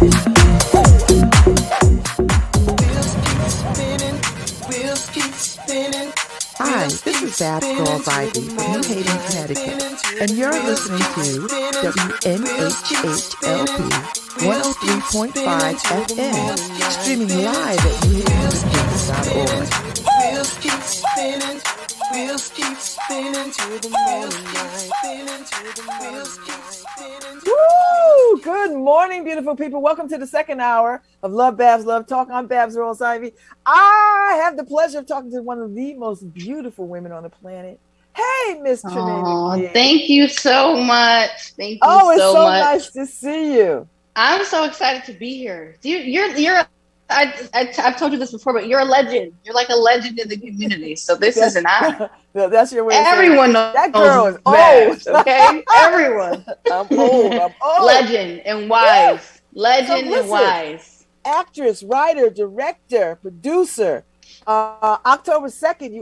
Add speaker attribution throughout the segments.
Speaker 1: Hi, this is Babz Rawls-Ivy from New Haven, Connecticut, and you're listening to WNHHLP 103.5 FM, streaming live at newhavenindependence.org.
Speaker 2: Wheels keep spinning, wheels keep spinning to the morning light, wheels keep spinning.
Speaker 3: Woo! Good morning, beautiful people. Welcome to the second hour of LoveBabz, LoveTalk. I'm Babz Rawls-Ivy. I have the pleasure of talking to one of the most beautiful women on the planet. Hey, Miss Treneé.
Speaker 4: Thank you so much. Thank you
Speaker 3: it's so
Speaker 4: much.
Speaker 3: Nice to see you.
Speaker 4: I'm so excited to be here. I've told you this before, but you're a legend. You're like a legend in the community. So this is an honor.
Speaker 3: That's your way.
Speaker 4: Everyone knows
Speaker 3: that girl is
Speaker 4: Babz,
Speaker 3: old.
Speaker 4: Okay, everyone.
Speaker 3: I'm old.
Speaker 4: Legend and wise.
Speaker 3: Yes.
Speaker 4: Legend and wise.
Speaker 3: Actress, writer, director, producer. October 2nd,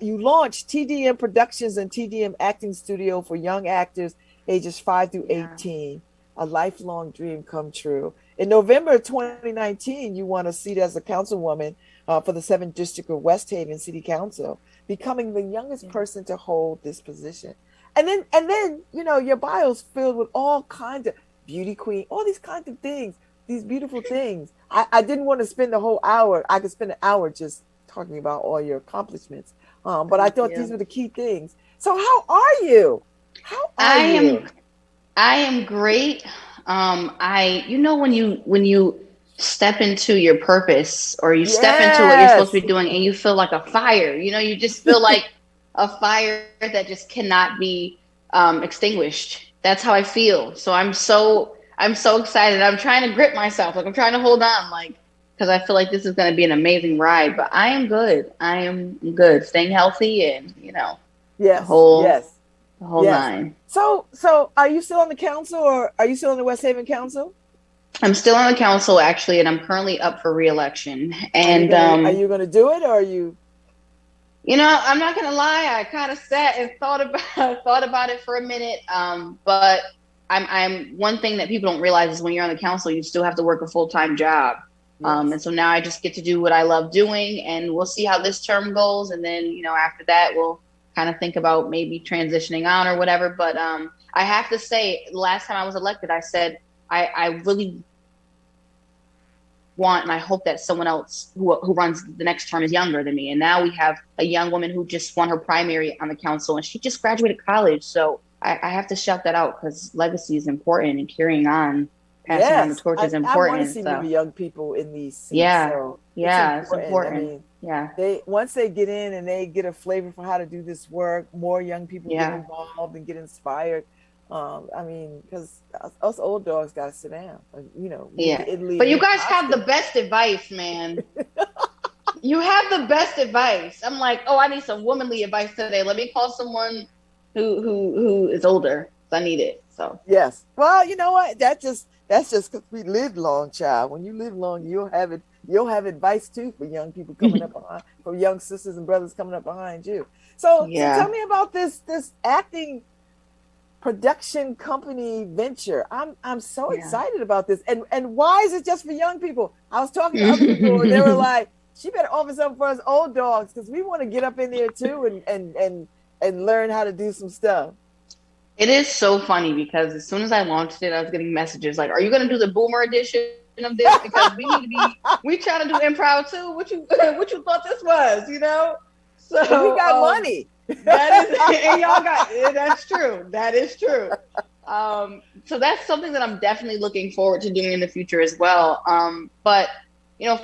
Speaker 3: you launched TDM Productions and TDM Acting Studio for young actors ages 5 through 18. A lifelong dream come true. In November 2019, you won a seat as a councilwoman for the 7th District of West Haven City Council, becoming the youngest person to hold this position. And then, your bio's filled with all kinds of beauty queen, all these kinds of things, these beautiful things. I didn't want to spend the whole hour. I could spend an hour just talking about all your accomplishments. But I thought these were the key things. So how are you?
Speaker 4: I am great. When you step into your purpose or you step into what you're supposed to be doing and you feel like a fire, you just feel like a fire that just cannot be extinguished. That's how I feel. So I'm so excited. I'm trying to grip myself. Like I'm trying to hold on, because I feel like this is going to be an amazing ride, but I am good. I am good. Staying healthy and, the whole nine.
Speaker 3: So are you still on the council or are you still on the West Haven Council?
Speaker 4: I'm still on the council actually, and I'm currently up for re-election. And
Speaker 3: are you going to do it or are you?
Speaker 4: I'm not going to lie. I kind of sat and thought about it for a minute. But I'm one thing that people don't realize is when you're on the council, you still have to work a full-time job. Yes. And so now I just get to do what I love doing, and we'll see how this term goes. And then, after that, we'll kind of think about maybe transitioning on or whatever. But I have to say, last time I was elected, I said, I really want, and I hope that someone else who runs the next term is younger than me. And now we have a young woman who just won her primary on the council, and she just graduated college. So I have to shout that out because legacy is important and carrying on, passing on the torch is important.
Speaker 3: I want to see more young people in these seats.
Speaker 4: It's important.
Speaker 3: They once they get in and they get a flavor for how to do this work, more young people get involved and get inspired. Because us old dogs got to sit down. But you guys
Speaker 4: have the best advice, man. You have the best advice. I'm like, I need some womanly advice today. Let me call someone who is older. I need it. So
Speaker 3: yes. Well, you know what? That's just because we live long, child. When you live long, you'll have it. You'll have advice too for young people coming up behind, for young sisters and brothers coming up behind you. So tell me about this acting production company venture. I'm so excited about this. And why is it just for young people? I was talking to other people and they were like, she better offer something for us old dogs because we want to get up in there too and learn how to do some stuff.
Speaker 4: It is so funny because as soon as I launched it, I was getting messages like, are you going to do the boomer edition of this? Because we trying to do improv too. What you thought this was, So
Speaker 3: we got money.
Speaker 4: That is, and y'all got, that's true. That is true. So that's something that I'm definitely looking forward to doing in the future as well. But,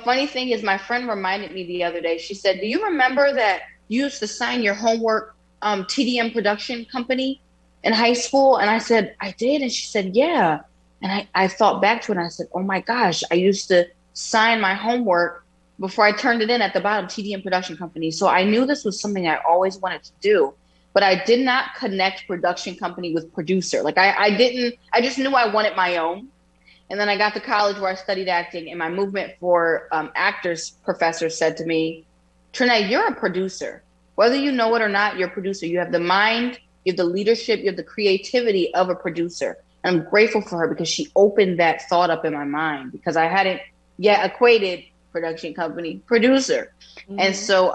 Speaker 4: funny thing is my friend reminded me the other day, she said, do you remember that you used to sign your homework TDM production company in high school? And I said, I did. And she said, yeah. And I thought back to it and I said, oh my gosh, I used to sign my homework before I turned it in at the bottom, TDM production company. So I knew this was something I always wanted to do, but I did not connect production company with producer. Like I just knew I wanted my own. And then I got to college where I studied acting, and my movement for actors professor said to me, Treneé, you're a producer. Whether you know it or not, you're a producer. You have the mind, you have the leadership, you have the creativity of a producer. And I'm grateful for her because she opened that thought up in my mind, because I hadn't yet equated production company producer. And so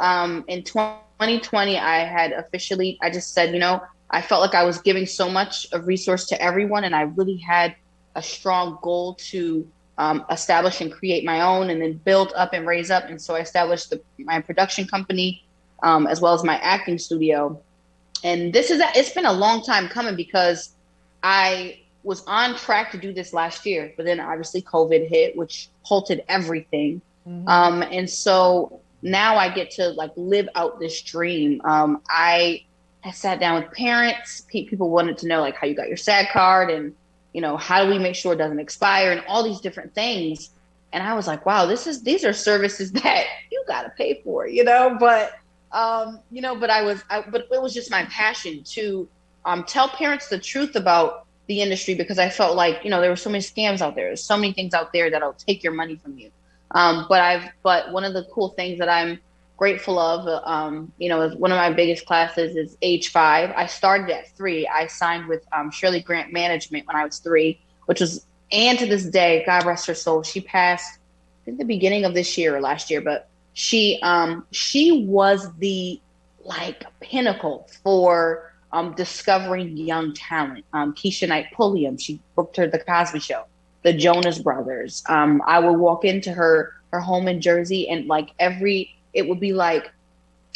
Speaker 4: in 2020, I just said, I felt like I was giving so much of resource to everyone, and I really had a strong goal to establish and create my own, and then build up and raise up. And so I established my production company, as well as my acting studio. And it's been a long time coming, because I was on track to do this last year, but then obviously COVID hit, which halted everything. And so now I get to live out this dream. I sat down with parents. People wanted to know how you got your SAG card, and how do we make sure it doesn't expire, and all these different things. And I was like, wow, these are services that you got to pay for, but but it was just my passion to tell parents the truth about the industry, because I felt like, there were so many scams out there. There's so many things out there that'll take your money from you. But one of the cool things that I'm grateful of, is one of my biggest classes is age 5. I started at 3. I signed with Shirley Grant Management when I was 3, and to this day, God rest her soul, she passed, I think, the beginning of this year or last year, but she was the pinnacle for discovering young talent. Keisha Knight Pulliam, she booked her The Cosby Show, the Jonas Brothers. I would walk into her home in Jersey, and it would be like,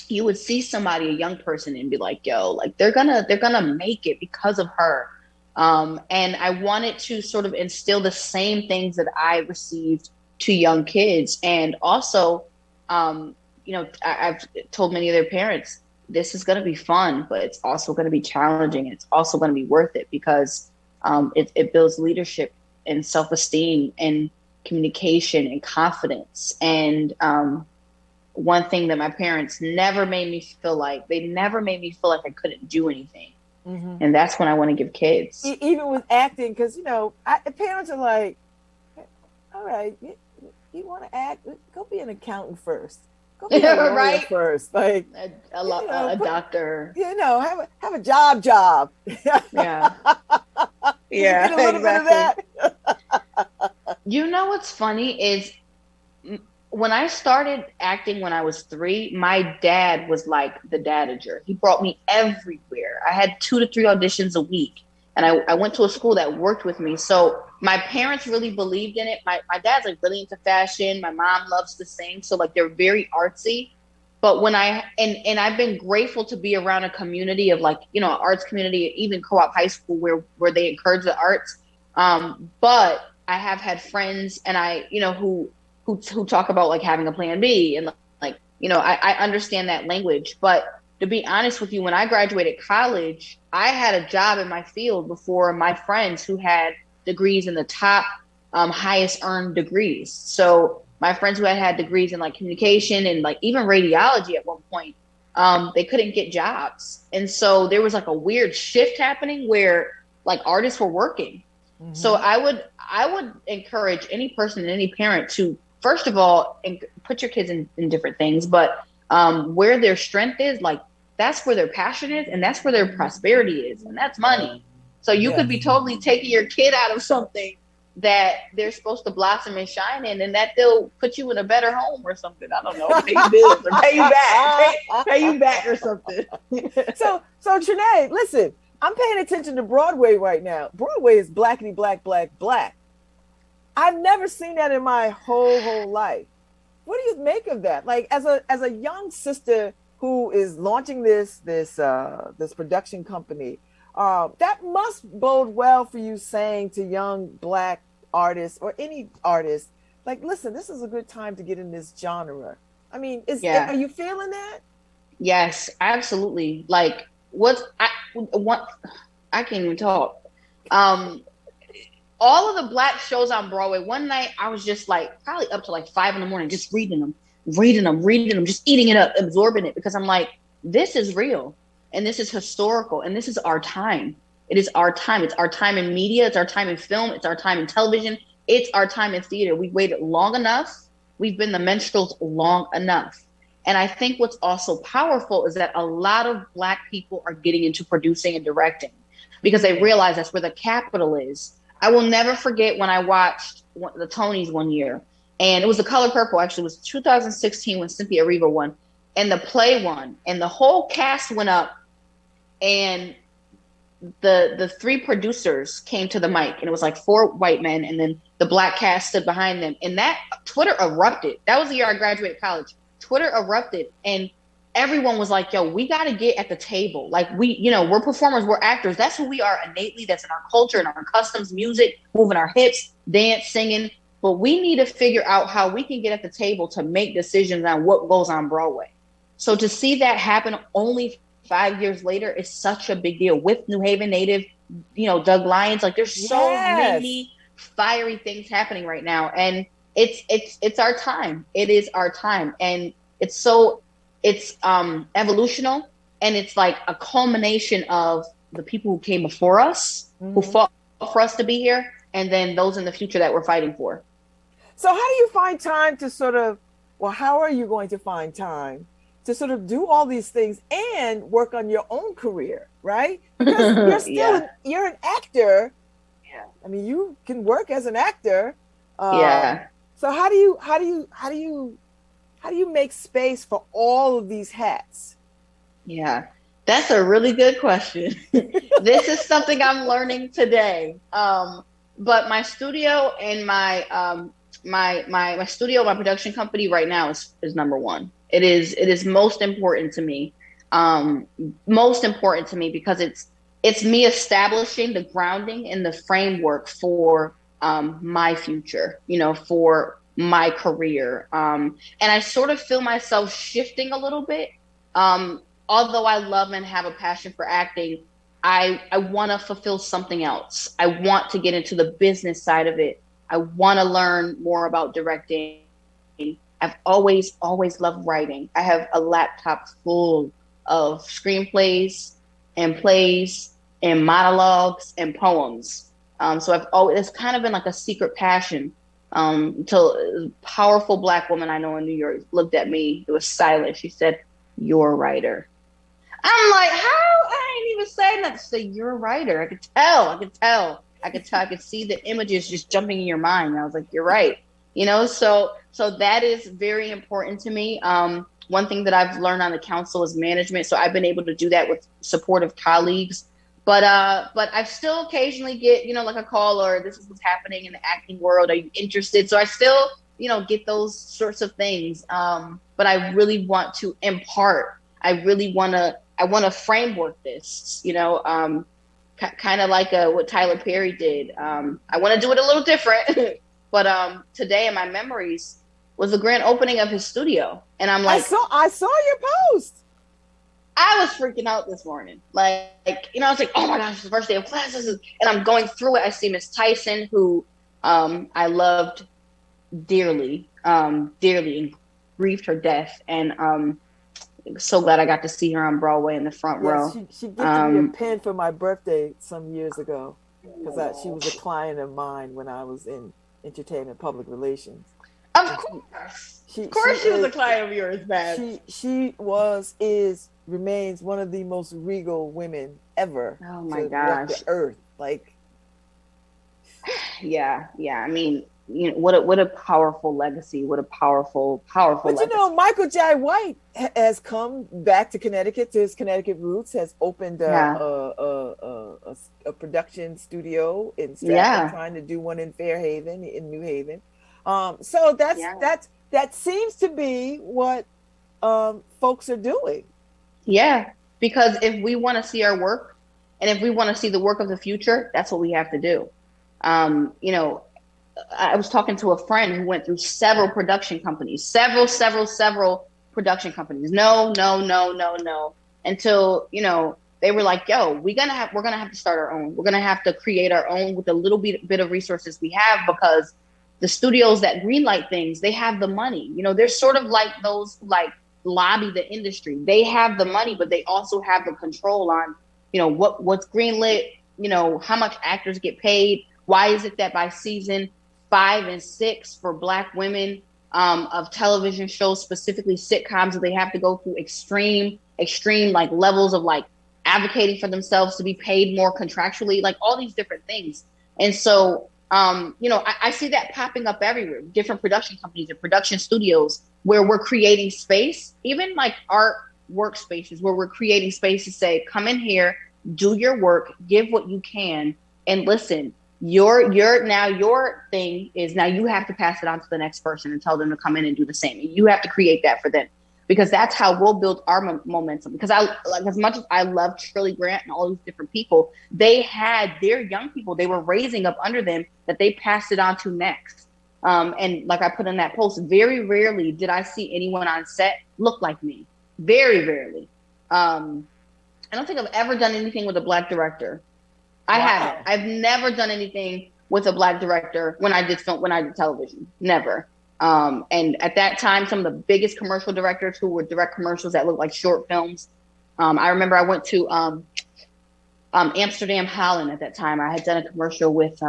Speaker 4: you would see somebody, a young person, and be like, yo, they're gonna make it because of her. And I wanted to sort of instill the same things that I received to young kids. And also, I've told many of their parents, this is going to be fun, but it's also going to be challenging. It's also going to be worth it, because it builds leadership and self-esteem and communication and confidence. And one thing that my parents never made me feel like, I couldn't do anything. And that's when I want to give kids.
Speaker 3: Even with acting, because, parents are like, all right, you want to act? Go be an accountant first. Go be a lawyer
Speaker 4: right?
Speaker 3: First. Like
Speaker 4: a doctor.
Speaker 3: Have a job.
Speaker 4: Yeah.
Speaker 3: Yeah, get a little bit of that.
Speaker 4: What's funny is, when I started acting when I was 3, my dad was like the dadager. He brought me everywhere. I had 2 to 3 auditions a week, and I went to a school that worked with me. So my parents really believed in it. My dad's really into fashion. My mom loves to sing. So they're very artsy. But when I've been grateful to be around a community of an arts community, even co-op high school where they encourage the arts. But I have had friends and who talk about having a plan B, and I understand that language. But to be honest with you, when I graduated college, I had a job in my field before my friends who had degrees in the top highest earned degrees. So my friends who had degrees in communication and even radiology at one point, they couldn't get jobs. And so there was a weird shift happening where artists were working. So I would encourage any person and any parent to, first of all, put your kids in different things, but where their strength is, that's where their passion is, and that's where their prosperity is, and that's money. So you could be totally taking your kid out of something that they're supposed to blossom and shine in, and that they'll put you in a better home or something. I don't know, pay you bills or pay you back or something.
Speaker 3: So Treneé, listen, I'm paying attention to Broadway right now. Broadway is blackity black, black, black. I've never seen that in my whole life. What do you make of that? As a young sister who is launching this production company, that must bode well for you, saying to young Black artists or any artist, listen, this is a good time to get in this genre. I mean, are you feeling that?
Speaker 4: Yes, absolutely. I can't even talk. All of the Black shows on Broadway, one night I was just probably up to 5 a.m, just reading them, just eating it up, absorbing it, because I'm this is real, and this is historical, and this is our time. It is our time. It's our time in media. It's our time in film. It's our time in television. It's our time in theater. We've waited long enough. We've been the minstrels long enough. And I think what's also powerful is that a lot of Black people are getting into producing and directing. because they realize that's where the capital is. I will never forget when I watched the Tonys one year, and it was The Color Purple. Actually, it was 2016 when Cynthia Erivo won, and the play won, and the whole cast went up, and the three producers came to the mic, and it was like 4 white men, and then the black cast stood behind them, and that Twitter erupted. That was the year I graduated college. Twitter erupted, and everyone was like, yo, we got to get at the table. Like, we're performers, we're actors. That's who we are innately. That's in our culture and our customs, music, moving our hips, dance, singing. But we need to figure out how we can get at the table to make decisions on what goes on Broadway. So to see that happen only 5 years later is such a big deal with New Haven native, Doug Lyons. Like, there's so many fiery things happening right now. And it's our time. It is our time. And it's evolutional, and it's like a culmination of the people who came before us, who fought for us to be here, and then those in the future that we're fighting for.
Speaker 3: So how do you find time to how are you going to find time to sort of do all these things and work on your own career, right? Because you're still you're an actor.
Speaker 4: Yeah.
Speaker 3: I mean, you can work as an actor. So how do you make space for all of these hats?
Speaker 4: Yeah, that's a really good question. This is something I'm learning today. But my studio and my studio, my production company right now is number one. It is most important to me. Most important to me because it's me establishing the grounding and the framework for my future, for my career. And I sort of feel myself shifting a little bit. Although I love and have a passion for acting, I want to fulfill something else. I want to get into the business side of it. I want to learn more about directing. I've always loved writing. I have a laptop full of screenplays and plays and monologues and poems. So it's kind of been like a secret passion. Until a powerful Black woman I know in New York looked at me. It was silent. She said, "You're a writer." I'm like, how? I ain't even saying that. She said, "You're a writer." I could tell. I could see the images just jumping in your mind. And I was like, you're right. So that is very important to me. One thing that I've learned on the council is management. So I've been able to do that with supportive colleagues. But I still occasionally get, like a call or this is what's happening in the acting world. Are you interested? So I still, get those sorts of things. But I really want to impart. I want to framework this, kind of like what Tyler Perry did. I want to do it a little different. But today in my memories was the grand opening of his studio. And I'm like,
Speaker 3: I saw your post.
Speaker 4: I was freaking out this morning. Like, I was like, oh my gosh, it's the first day of classes. And I'm going through it. I see Miss Tyson, who I loved dearly, and grieved her death. And so glad I got to see her on Broadway in the front row.
Speaker 3: She gifted me a pen for my birthday some years ago because she was a client of mine when I was in entertainment public relations.
Speaker 4: Of course. She was a client of yours, man.
Speaker 3: She remains one of the most regal women ever.
Speaker 4: Oh my gosh.
Speaker 3: The earth. Like,
Speaker 4: yeah. I mean, what a powerful legacy. What a powerful legacy.
Speaker 3: But Michael Jai White has come back to Connecticut, to his Connecticut roots, has opened a production studio in Stratford, trying to do one in Fairhaven, in New Haven. So that seems to be what folks are doing.
Speaker 4: Yeah, because if we want to see our work, and if we want to see the work of the future, that's what we have to do. I was talking to a friend who went through several production companies, several production companies. No, until they were like, "Yo, we're gonna have to start our own. We're gonna have to create our own with the little bit of resources we have because the studios that greenlight things, they have the money. They're sort of like those like lobby the industry. They have the money, but they also have the control on what's greenlit. How much actors get paid. Why is it that by season 5 and 6 for Black women of television shows, specifically sitcoms, that they have to go through extreme like levels of like advocating for themselves to be paid more contractually, like all these different things. And so, I see that popping up everywhere, different production companies and production studios where we're creating space, even like art workspaces where we're creating space to say, come in here, do your work, give what you can, and listen. Your thing is now you have to pass it on to the next person and tell them to come in and do the same. You have to create that for them, because that's how we'll build our momentum. Because as much as I love Trilly Grant and all these different people, they had their young people they were raising up under them that they passed it on to next. And like I put in that post, very rarely did I see anyone on set look like me. Very rarely. I don't think I've ever done anything with a Black director. I haven't. I've never done anything with a Black director when I did television. Never. And at that time, some of the biggest commercial directors who would direct commercials that looked like short films. I remember I went to Amsterdam, Holland at that time. I had done a commercial with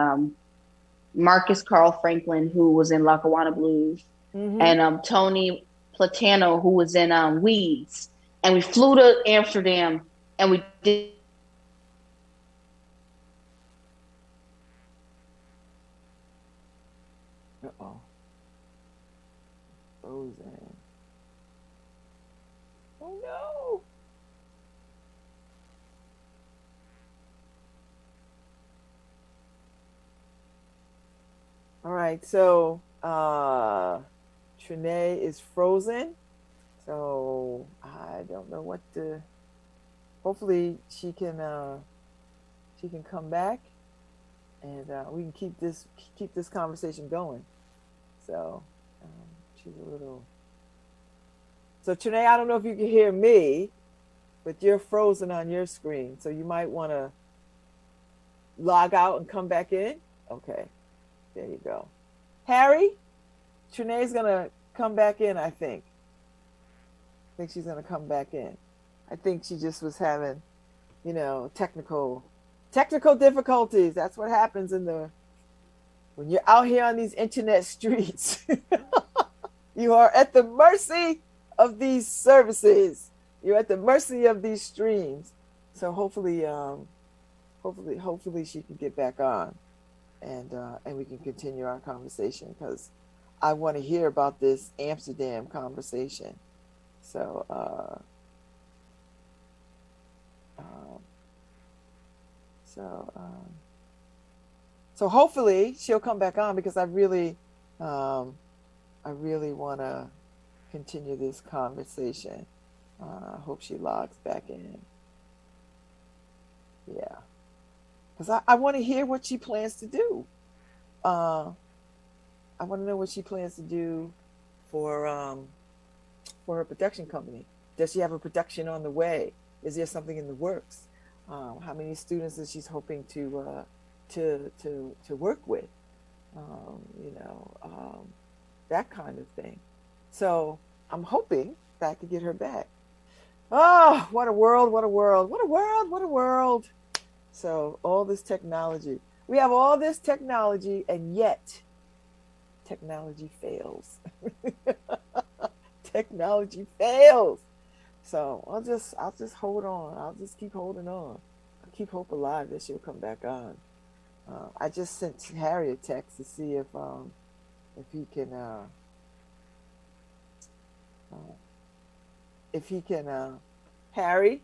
Speaker 4: Marcus Carl Franklin, who was in Lackawanna Blues, and Tony Platano, who was in Weeds. And we flew to Amsterdam and we did.
Speaker 3: Uh-oh. Frozen. Oh no. All right, so Treneé is frozen. So I don't know what to. Hopefully she can come back, and we can keep this conversation going. So she's a little. So Treneé, I don't know if you can hear me, but you're frozen on your screen. So you might want to log out and come back in. Okay, there you go. Harry, Treneé's gonna come back in. I think she's gonna come back in. I think she just was having, technical difficulties. That's what happens when you're out here on these internet streets. You are at the mercy of these services. You're at the mercy of these streams. So hopefully she can get back on, and we can continue our conversation, because I want to hear about this Amsterdam conversation. So so hopefully she'll come back on, because I really want to continue this conversation. I hope she logs back in. Yeah, because I want to hear what she plans to do. I want to know what she plans to do for her production company. Does she have a production on the way? Is there something in the works? How many students is she's hoping to work with? That kind of thing. So I'm hoping that I could get her back. Oh, what a world, what a world, what a world, what a world. So all this technology. We have all this technology, and yet technology fails. Technology fails. So I'll just hold on. I'll just keep holding on. I'll keep hope alive that she'll come back on. I just sent Harry a text to see if he can Harry,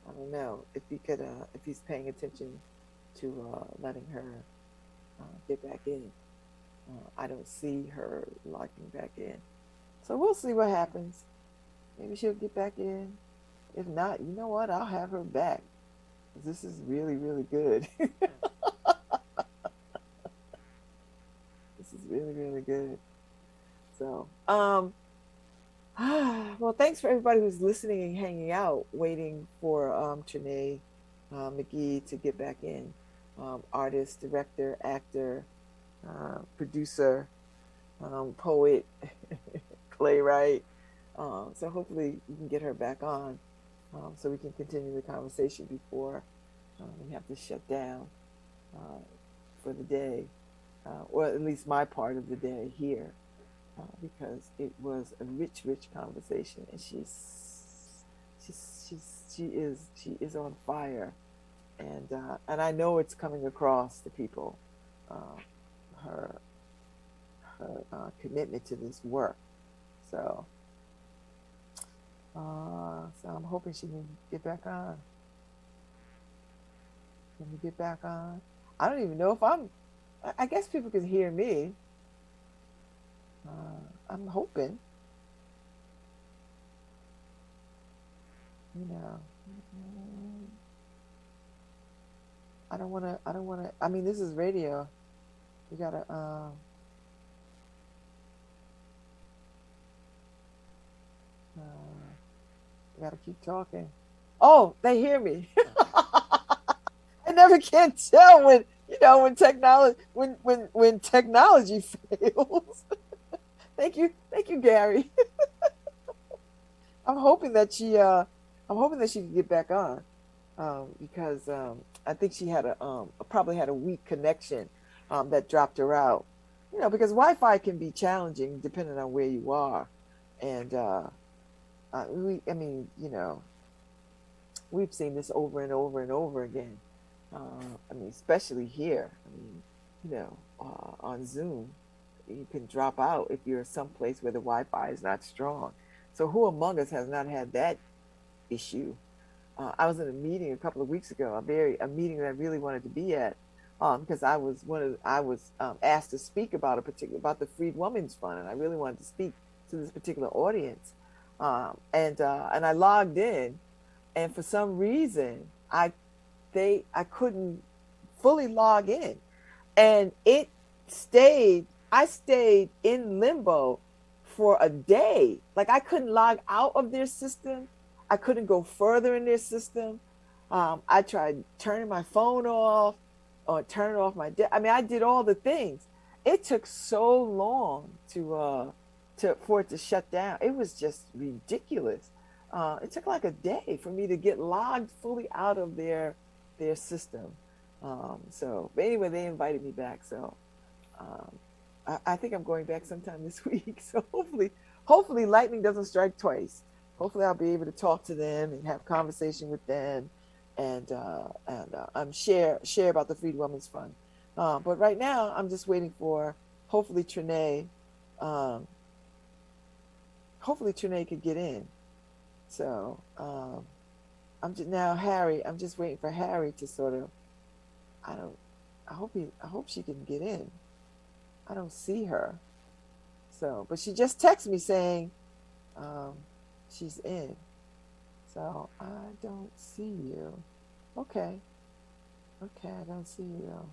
Speaker 3: I don't know if he's paying attention to letting her get back in. I don't see her logging back in. So we'll see what happens. Maybe she'll get back in. If not, you know what? I'll have her back. This is really, really good. This is really, really good. So, well, thanks for everybody who's listening and hanging out, waiting for Treneé McGee to get back in. Artist, director, actor, producer, poet, playwright. So hopefully you can get her back on, so we can continue the conversation before we have to shut down for the day, or at least my part of the day here, because it was a rich conversation, and she's she is on fire, and I know it's coming across to people, her commitment to this work. So so I'm hoping she can get back on. Can we get back on? I don't even know if I guess people can hear me. I'm hoping. You know, I don't want to, I mean, this is radio. We gotta, we gotta keep talking. Oh, they hear me. I never can tell when, you know, when technology fails. Thank you, Gary. I'm hoping that she can get back on, because I think she had probably had a weak connection that dropped her out. You know, because Wi-Fi can be challenging depending on where you are, and I mean, you know, we've seen this over and over and over again. I mean, especially here. I mean, you know, on Zoom, you can drop out if you're someplace where the Wi-Fi is not strong. So who among us has not had that issue? I was in a meeting a couple of weeks ago, a meeting that I really wanted to be at, because I was asked to speak about the Freed Women's Fund, and I really wanted to speak to this particular audience, and I logged in, and for some reason I couldn't fully log in, and I stayed in limbo for a day. Like, I couldn't log out of their system. I couldn't go further in their system. I tried turning my phone off or turning off my I mean, I did all the things. It took so long for it to shut down. It was just ridiculous. It took like a day for me to get logged fully out of their system. But anyway, they invited me back. So I think I'm going back sometime this week. So hopefully lightning doesn't strike twice. Hopefully I'll be able to talk to them and have conversation with them, and share about the Freed Women's Fund. But right now I'm just waiting for hopefully Treneé could get in. So I'm just waiting for Harry to sort of, I hope she can get in. I don't see her. So, but she just texted me saying she's in. So I don't see you. Okay, I don't see you.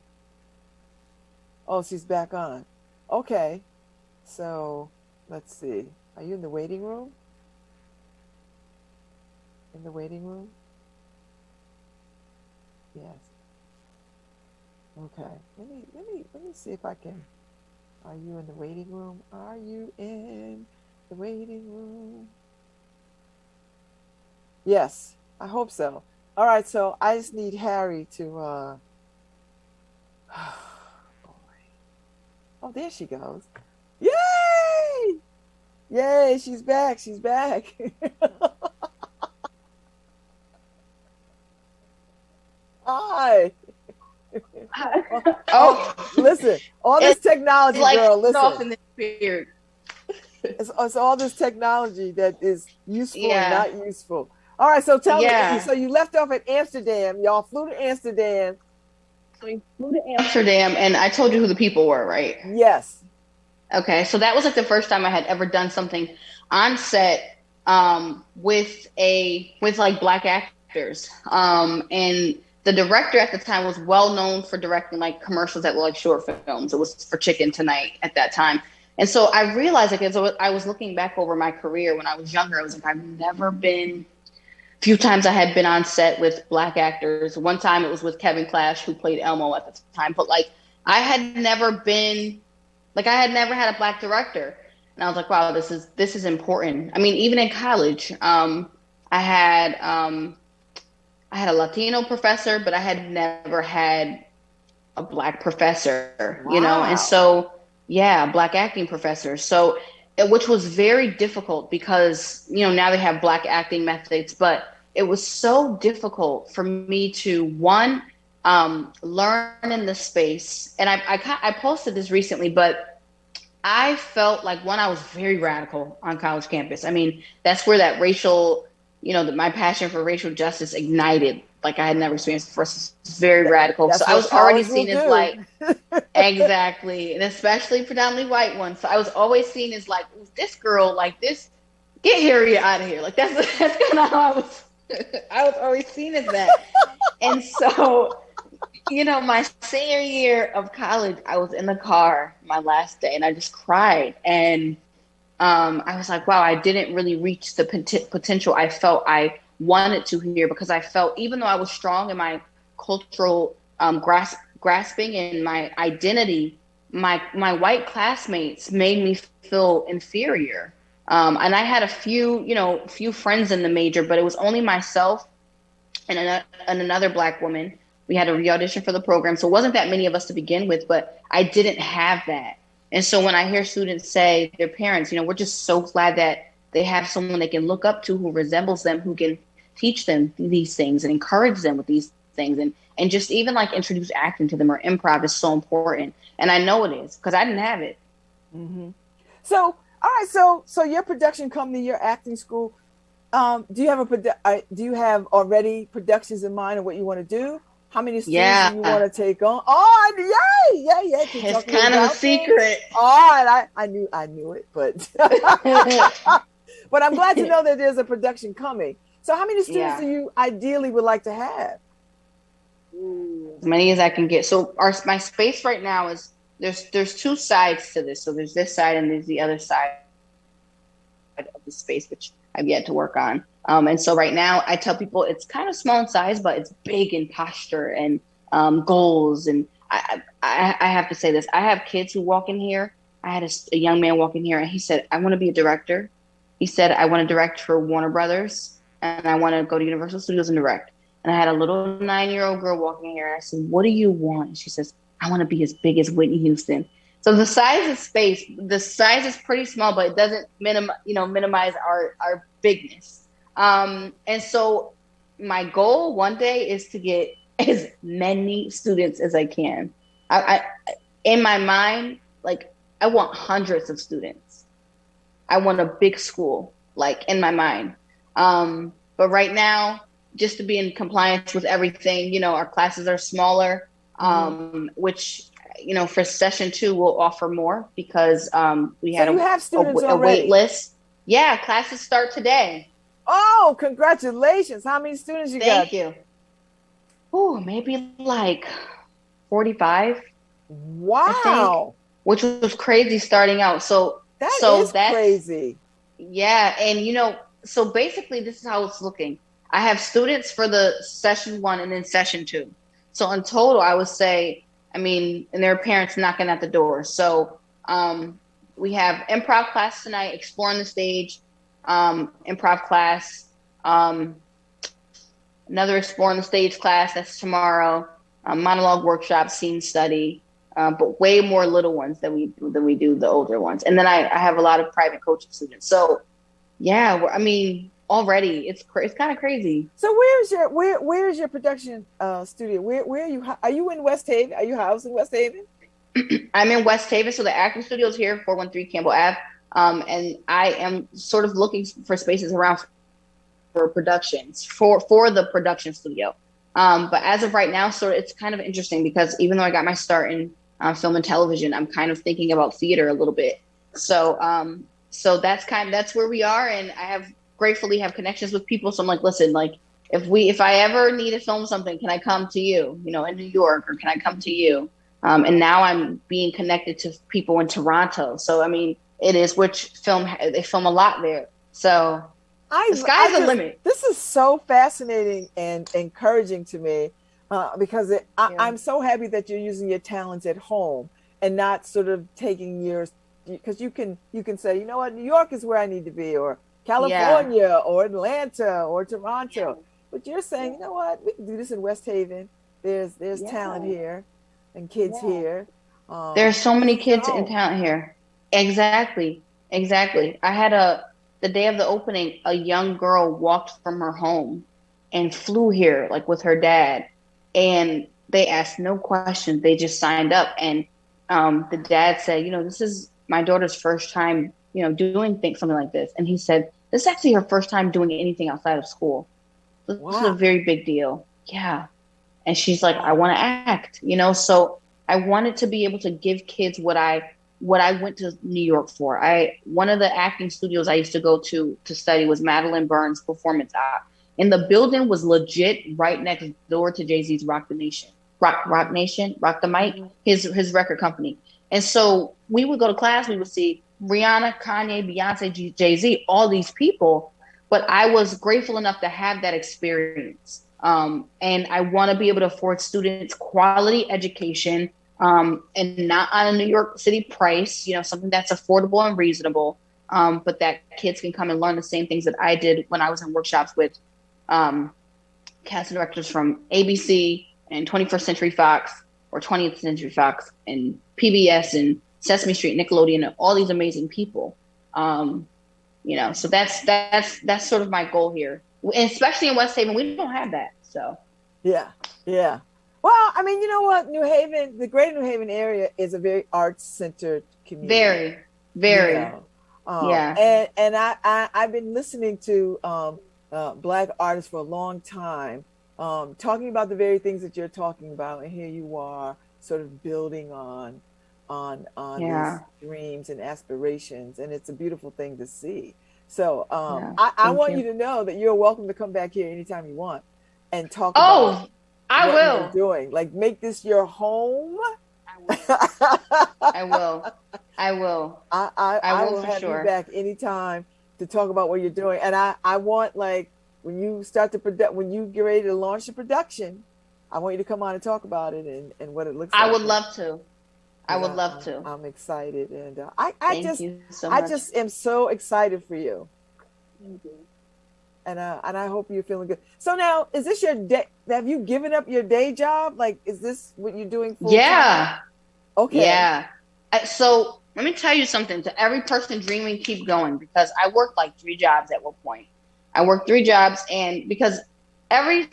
Speaker 3: Oh, she's back on. Okay, so let's see. Are you in the waiting room? In the waiting room? Yes. Okay. Let me see if I can. Are you in the waiting room? Are you in the waiting room? Yes, I hope so. All right, so I just need Harry to oh, there she goes. Yay! Yay, she's back. Hi. Oh, listen, all this technology,
Speaker 4: like,
Speaker 3: girl, listen.
Speaker 4: Off in the spirit.
Speaker 3: It's all this technology that is useful and not useful. All right, so tell me, so you left off at Amsterdam. Y'all flew to Amsterdam.
Speaker 4: So we flew to Amsterdam, and I told you who the people were, right?
Speaker 3: Yes.
Speaker 4: Okay, so that was like the first time I had ever done something on set with like Black actors. And the director at the time was well known for directing like commercials that were like short films. It was for Chicken Tonight at that time. And so I realized, like, as I was looking back over my career when I was younger, I was like, I've never been. Few times I had been on set with Black actors. One time it was with Kevin Clash, who played Elmo at the time. But like, I had never had a Black director, and I was like, wow, this is important. I mean, even in college, I had a Latino professor, but I had never had a Black professor, you know, and so Black acting professor. So, which was very difficult because, you know, now they have Black acting methods, but it was so difficult for me to, one, learn in the space. And I posted this recently, but I felt like, one, I was very radical on college campus. I mean, that's where that racial, my passion for racial justice ignited like I had never experienced before. So it's very radical. So I was already seen as like, exactly. And especially predominantly white ones. So I was always seen as like, this girl, like this, get Harriet out of here. Like that's kind of how I was always seen as that. And so, my senior year of college, I was in the car my last day and I just cried. And I was like, wow, I didn't really reach the potential I felt I wanted to here, because I felt, even though I was strong in my cultural grasping and my identity, my white classmates made me feel inferior. And I had a few friends in the major, but it was only myself and another Black woman. We had to re-audition for the program. So it wasn't that many of us to begin with, but I didn't have that. And so when I hear students say their parents, we're just so glad that they have someone they can look up to who resembles them, who can teach them these things and encourage them with these things. And just even like introduce acting to them or improv is so important. And I know it is, because I didn't have it.
Speaker 3: Mm-hmm. So, all right. So your production company, your acting school, do you have already productions in mind of what you want to do? How many students do you want to take on? Oh, yay! Yeah.
Speaker 4: It's kind of a secret.
Speaker 3: Oh, I knew it, but but I'm glad to know that there's a production coming. So how many students do you ideally would like to have?
Speaker 4: As many as I can get. So my space right now is, there's two sides to this. So there's this side and there's the other side of the space, which I've yet to work on. And so right now I tell people it's kind of small in size, but it's big in posture and goals. And I have to say this. I have kids who walk in here. I had a young man walk in here and he said, I want to be a director. He said, I want to direct for Warner Brothers and I want to go to Universal Studios and direct. And I had a little 9-year-old girl walking here. And I said, what do you want? And she says, I want to be as big as Whitney Houston. So the size of space, the size is pretty small, but it doesn't minimize our bigness. And so my goal one day is to get as many students as I can. I in my mind, like I want hundreds of students. I want a big school, like in my mind. But right now, just to be in compliance with everything, our classes are smaller, which, for session 2, we'll offer more because we had a wait list. Yeah, classes start today.
Speaker 3: Oh, congratulations. How many students you got?
Speaker 4: Thank you. Oh, maybe like 45.
Speaker 3: Wow.
Speaker 4: Which was crazy starting out. So that's
Speaker 3: crazy.
Speaker 4: Yeah. And, so basically this is how it's looking. I have students for the session 1 and then session 2. So in total, I would say, and their parents knocking at the door. So we have improv class tonight, exploring the stage, improv class, another exploring the stage class, that's tomorrow, monologue workshop, scene study, but way more little ones than we do the older ones. And then I have a lot of private coaching students. So yeah, already it's kind of crazy.
Speaker 3: So where's your production studio? Where are you in West Haven? Are you housed in West Haven?
Speaker 4: I'm in West Haven, so the acting studio is here, 413 Campbell Ave. And I am sort of looking for spaces around for productions for the production studio. But as of right now, it's kind of interesting because even though I got my start in film and television, I'm kind of thinking about theater a little bit. So that's where we are, and I gratefully have connections with people. So I'm like, listen, like if I ever need to film something, can I come to you, in New York, or can I come to you? And now I'm being connected to people in Toronto. So, it is, which they film a lot there. So the sky's the limit.
Speaker 3: This is so fascinating and encouraging to me because I'm so happy that you're using your talents at home and not sort of taking yours, because you can say, you know what, New York is where I need to be, or California or Atlanta or Toronto. But you're saying, you know what, we can do this in West Haven. There's talent here and kids here.
Speaker 4: There's so many kids and talent here. Exactly. I had the day of the opening, a young girl walked from her home and flew here like with her dad, and they asked no questions. They just signed up, and the dad said, this is my daughter's first time, doing something like this. And he said, this is actually her first time doing anything outside of school. This is a very big deal. Yeah. And she's like, I want to act, so I wanted to be able to give kids what I went to New York for. One of the acting studios I used to go to study was Madeline Burns Performance Art. And the building was legit right next door to Jay-Z's Rock the Nation. Rock Nation, Rock the Mic, his record company. And so we would go to class, we would see Rihanna, Kanye, Beyonce, Jay-Z, all these people. But I was grateful enough to have that experience. And I want to be able to afford students quality education, and not on a New York City price, something that's affordable and reasonable, but that kids can come and learn the same things that I did when I was in workshops with casting directors from ABC and 21st Century Fox or 20th Century Fox and PBS and Sesame Street, Nickelodeon, and all these amazing people. So that's sort of my goal here, and especially in West Haven, we don't have that. So
Speaker 3: yeah. Well, I mean, you know what, New Haven, the greater New Haven area is a very arts-centered community.
Speaker 4: Very.
Speaker 3: Yeah. And I've been listening to Black artists for a long time, talking about the very things that you're talking about, and here you are, sort of building on these dreams and aspirations, and it's a beautiful thing to see. So I want you to know that you're welcome to come back here anytime you want and talk about
Speaker 4: what
Speaker 3: you're doing. Like, make this your home.
Speaker 4: I will. I will
Speaker 3: have you back anytime to talk about what you're doing. And I want, like, when you start when you get ready to launch the production, I want you to come on and talk about it and what it looks like.
Speaker 4: I would love to.
Speaker 3: I'm excited, and
Speaker 4: Thank you so much.
Speaker 3: I just am so excited for you.
Speaker 4: Thank you.
Speaker 3: And I hope you're feeling good. So now, is this your day? Have you given up your day job? Like, is this what you're doing full time? Okay.
Speaker 4: Yeah. So let me tell you something. To every person dreaming, keep going, because I worked like 3 jobs at one point. I worked 3 jobs, and because every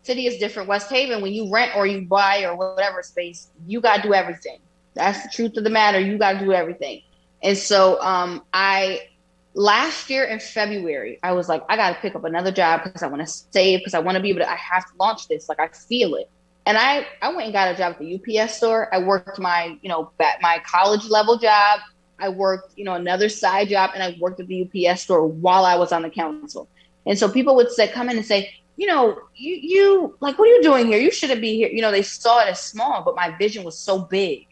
Speaker 4: city is different. West Haven, when you rent or you buy or whatever space, you got to do everything. That's the truth of the matter. You got to do everything. And so last year in February, I was like, I got to pick up another job because I want to save, because I want to be able to, I have to launch this. Like, I feel it. And I went and got a job at the UPS store. I worked my, my college level job. I worked, another side job, and I worked at the UPS store while I was on the council. And so people would come in and say, you like, what are you doing here? You shouldn't be here. They saw it as small, but my vision was so big.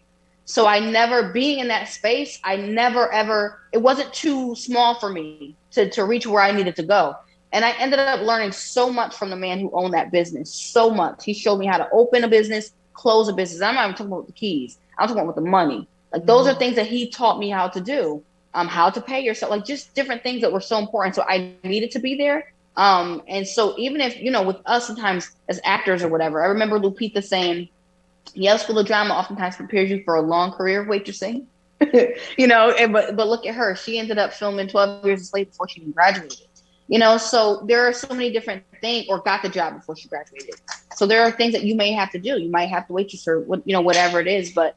Speaker 4: So I never, being in that space, I never, ever, it wasn't too small for me to reach where I needed to go. And I ended up learning so much from the man who owned that business, so much. He showed me how to open a business, close a business. I'm not even talking about the keys. I'm talking about with the money. Like, those are things that he taught me how to do, how to pay yourself, like just different things that were so important. So I needed to be there. And so even if, with us sometimes as actors or whatever, I remember Lupita saying, Yale School of Drama oftentimes prepares you for a long career of waitressing, but look at her. She ended up filming 12 Years a Slave before she even graduated, so there are so many different things, or got the job before she graduated. So there are things that you may have to do. You might have to waitress or, whatever it is, but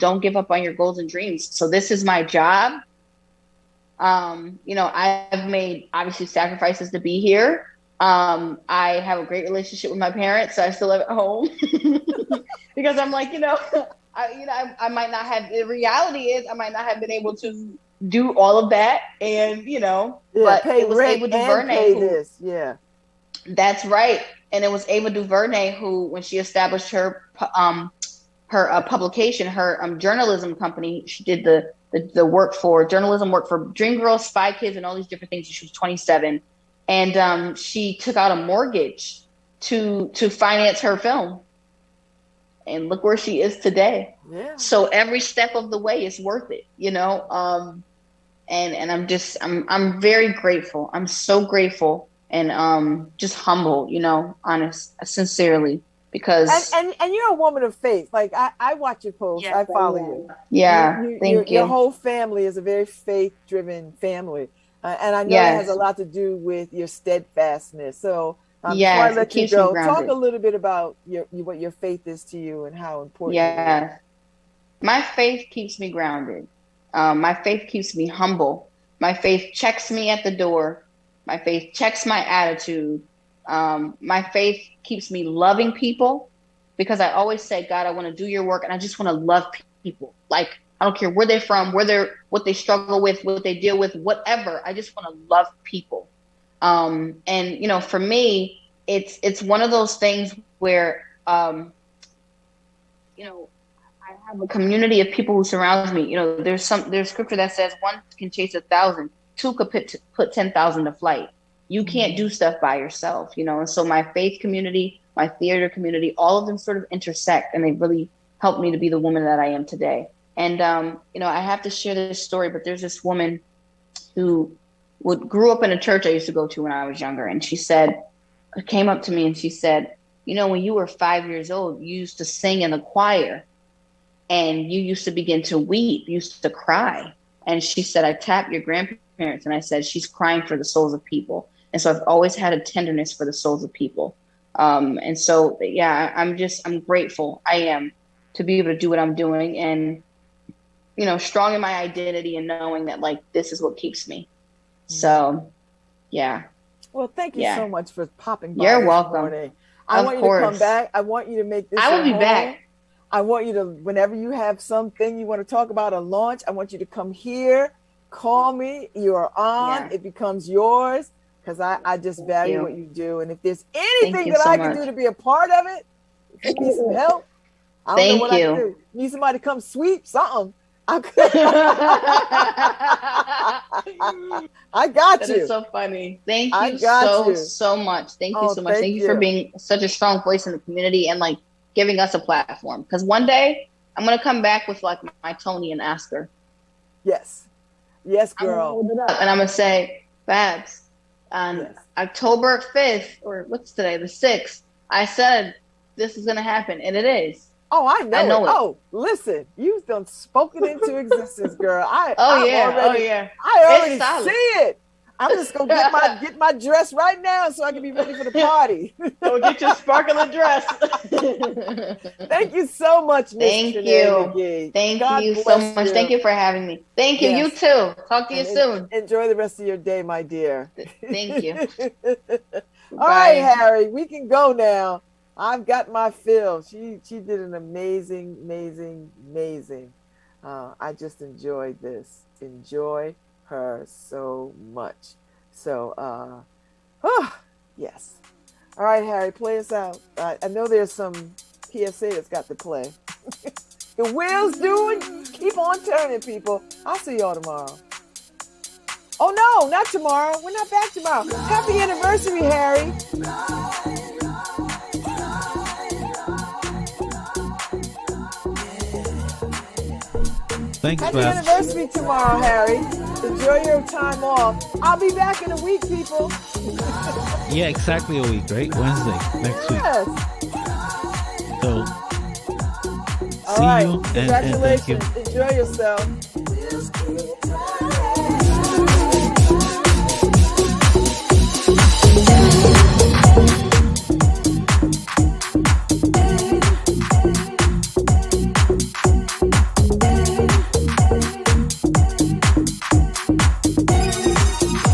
Speaker 4: don't give up on your goals and dreams. So this is my job. I've made obviously sacrifices to be here. I have a great relationship with my parents, so I still live at home because I'm like, I might not have, the reality is I might not have been able to do all of that. And, but it was Ava DuVernay That's right. And it was Ava DuVernay who, when she established her publication, her journalism company, she did the work for journalism work for Dreamgirls, Spy Kids, and all these different things. She was 27. And she took out a mortgage to finance her film. And look where she is today. Yeah. So every step of the way is worth it, and I'm very grateful. I'm so grateful and just humble, honest, sincerely, because
Speaker 3: and you're a woman of faith. Like, I watch your posts. I follow you.
Speaker 4: Yeah. Thank you.
Speaker 3: Your whole family is a very faith-driven family. And I know it has a lot to do with your steadfastness. So Before I
Speaker 4: Yes,
Speaker 3: let
Speaker 4: it
Speaker 3: you
Speaker 4: keeps me
Speaker 3: go, talk
Speaker 4: grounded.
Speaker 3: a little bit about what your faith is to you and how important it is.
Speaker 4: Yes. My faith keeps me grounded. My faith keeps me humble. My faith checks me at the door. My faith checks my attitude. My faith keeps me loving people because I always say, God, I want to do your work and I just want to love people. Like, I don't care where they're from, what they struggle with, what they deal with, whatever. I just want to love people. And you know, for me, it's one of those things where you know, I have a community of people who surrounds me. You know, there's scripture that says one can chase 1,000, two could put 10,000 to flight. You can't do stuff by yourself, you know. And so my faith community, my theater community, all of them sort of intersect, and they really helped me to be the woman that I am today. And you know, I have to share this story, but there's this woman who grew up in a church I used to go to when I was younger, and she came up to me and she said, you know, when you were 5 years old, you used to sing in the choir and you used to begin to weep, you used to cry. And she said, I tapped your grandparents and I said, she's crying for the souls of people. And so I've always had a tenderness for the souls of people. And so, yeah, I'm grateful. I am to be able to do what I'm doing and, you know, strong in my identity and knowing that like, this is what keeps me. So, yeah.
Speaker 3: Well, thank you so much for popping by.
Speaker 4: You're
Speaker 3: this
Speaker 4: welcome.
Speaker 3: Morning. I want you to come back. I want you to make this.
Speaker 4: I will be back.
Speaker 3: I want you to, whenever you have something you want to talk about, a launch, I want you to come here, call me. You are on. Yeah. It becomes yours because I just value what you do. And if there's anything that I can do to be a part of it, if you need some help, I don't know what I can do. Need somebody to come sweep something. I got you.
Speaker 4: That is so funny. Thank you so much. Thank you so much. Thank you for being such a strong voice in the community and like giving us a platform. Because one day I'm gonna come back with like my Tony and ask her.
Speaker 3: Yes, girl.
Speaker 4: And I'm gonna say, Babz, on October 5th, or what's today, the 6th, I said this is gonna happen, and it is.
Speaker 3: Oh, I know it. Oh, listen, you've done spoken into existence, girl. I already see it. I'm just gonna get my dress right now so I can be ready for the party.
Speaker 4: Go get your sparkling dress.
Speaker 3: Thank you so much, Miss Treneé McGee.
Speaker 4: Thank you so much. Thank you for having me. Thank you. You too. Talk to you soon.
Speaker 3: Enjoy the rest of your day, my dear.
Speaker 4: Thank you.
Speaker 3: All right, Harry, we can go now. I've got my fill. She did an amazing. I just enjoyed this. Enjoy her so much. So, yes. All right, Harry, play us out. I know there's some PSA that's got to play. The wheels keep on turning, people. I'll see y'all tomorrow. Oh, no, not tomorrow. We're not back tomorrow. Happy anniversary, Harry.
Speaker 5: Thanks,
Speaker 3: Happy anniversary tomorrow, Harry. Enjoy your time off. I'll be back in a week, people.
Speaker 5: Yeah, exactly a week, right? Wednesday next week. So,
Speaker 3: all right.
Speaker 5: see you.
Speaker 3: Congratulations.
Speaker 5: And thank you.
Speaker 3: Enjoy yourself.